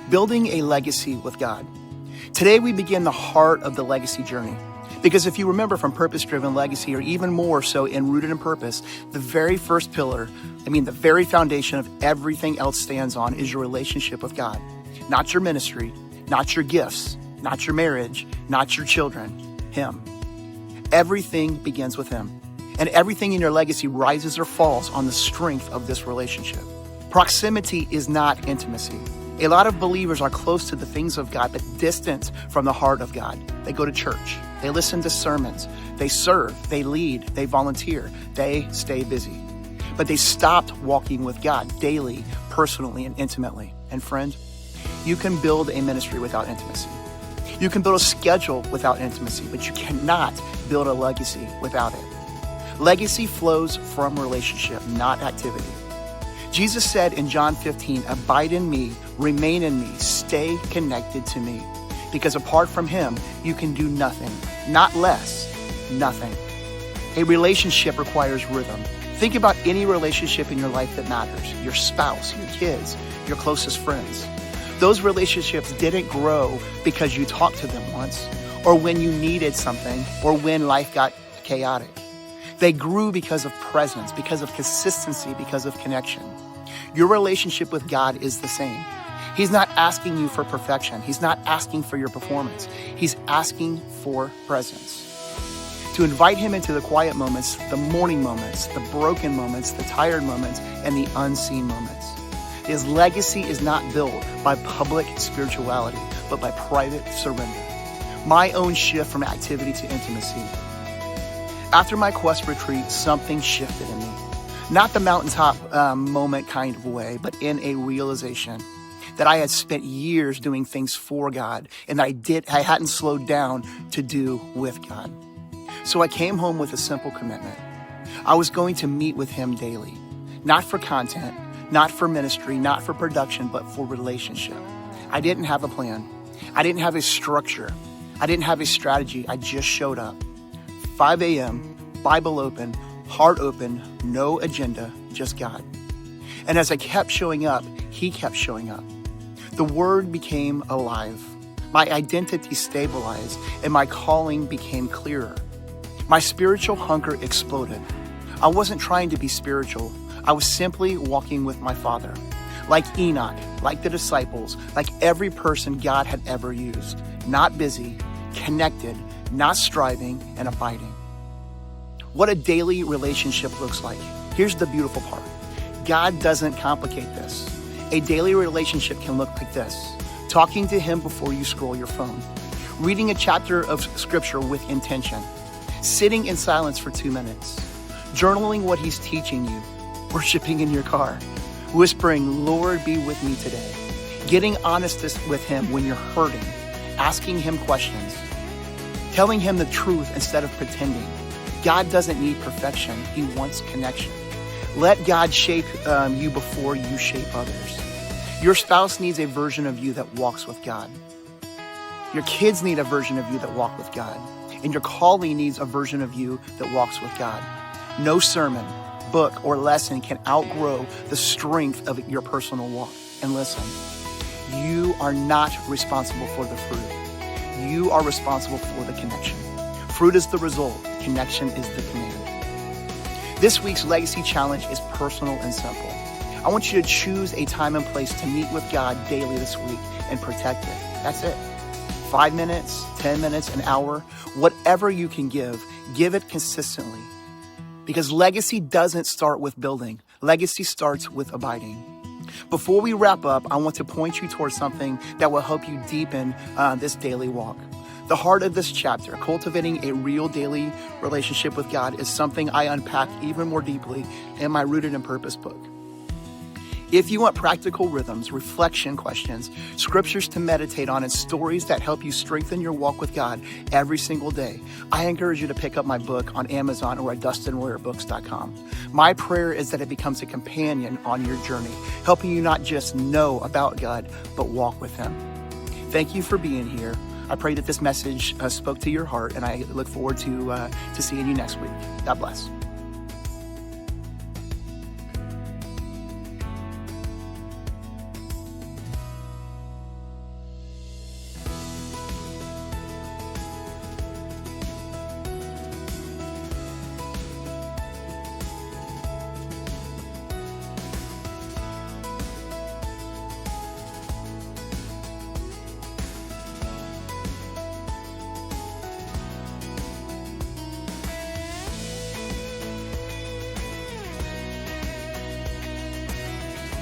building a legacy with God. Today we begin the heart of the legacy journey. Because if you remember from purpose-driven legacy, or even more so in Rooted in Purpose, the very first pillar, the very foundation of everything else stands on is your relationship with God. Not your ministry, not your gifts, not your marriage, not your children, Him. Everything begins with Him. And everything in your legacy rises or falls on the strength of this relationship. Proximity is not intimacy. A lot of believers are close to the things of God, but distant from the heart of God. They go to church. They listen to sermons. They serve. They lead. They volunteer. They stay busy. But they stopped walking with God daily, personally, and intimately. And friend, you can build a ministry without intimacy. You can build a schedule without intimacy, but you cannot build a legacy without it. Legacy flows from relationship, not activity. Jesus said in John 15, "Abide in me, remain in me, stay connected to me." Because apart from Him, you can do nothing, not less, nothing. A relationship requires rhythm. Think about any relationship in your life that matters. Your spouse, your kids, your closest friends. Those relationships didn't grow because you talked to them once, or when you needed something, or when life got chaotic. They grew because of presence, because of consistency, because of connection. Your relationship with God is the same. He's not asking you for perfection. He's not asking for your performance. He's asking for presence. To invite Him into the quiet moments, the morning moments, the broken moments, the tired moments, and the unseen moments. His legacy is not built by public spirituality, but by private surrender. My own shift from activity to intimacy. After my Quest retreat, something shifted in me. Not the mountaintop moment kind of way, but in a realization that I had spent years doing things for God and that I hadn't slowed down to do with God. So I came home with a simple commitment. I was going to meet with Him daily, not for content, not for ministry, not for production, but for relationship. I didn't have a plan. I didn't have a structure. I didn't have a strategy. I just showed up. 5 a.m., Bible open, heart open, no agenda, just God. And as I kept showing up, He kept showing up. The Word became alive. My identity stabilized, and my calling became clearer. My spiritual hunger exploded. I wasn't trying to be spiritual. I was simply walking with my Father. Like Enoch, like the disciples, like every person God had ever used. Not busy, connected, not striving, and abiding. What a daily relationship looks like. Here's the beautiful part. God doesn't complicate this. A daily relationship can look like this. Talking to Him before you scroll your phone. Reading a chapter of Scripture with intention. Sitting in silence for 2 minutes. Journaling what He's teaching you. Worshiping in your car. Whispering, "Lord, be with me today." Getting honest with Him when you're hurting. Asking Him questions. Telling Him the truth instead of pretending. God doesn't need perfection. He wants connection. Let God shape you before you shape others. Your spouse needs a version of you that walks with God. Your kids need a version of you that walk with God. And your calling needs a version of you that walks with God. No sermon, book, or lesson can outgrow the strength of your personal walk. And listen, you are not responsible for the fruit. You are responsible for the connection. Fruit is the result. Connection is the command. This week's Legacy Challenge is personal and simple. I want you to choose a time and place to meet with God daily this week and protect it. That's it. 5 minutes, 10 minutes, an hour, whatever you can give it consistently. Because legacy doesn't start with building. Legacy starts with abiding. Before we wrap up, I want to point you towards something that will help you deepen this daily walk. The heart of this chapter, cultivating a real daily relationship with God, is something I unpack even more deeply in my Rooted in Purpose book. If you want practical rhythms, reflection questions, scriptures to meditate on, and stories that help you strengthen your walk with God every single day, I encourage you to pick up my book on Amazon or at DustinRoyerBooks.com. My prayer is that it becomes a companion on your journey, helping you not just know about God, but walk with Him. Thank you for being here. I pray that this message spoke to your heart, and I look forward to seeing you next week. God bless.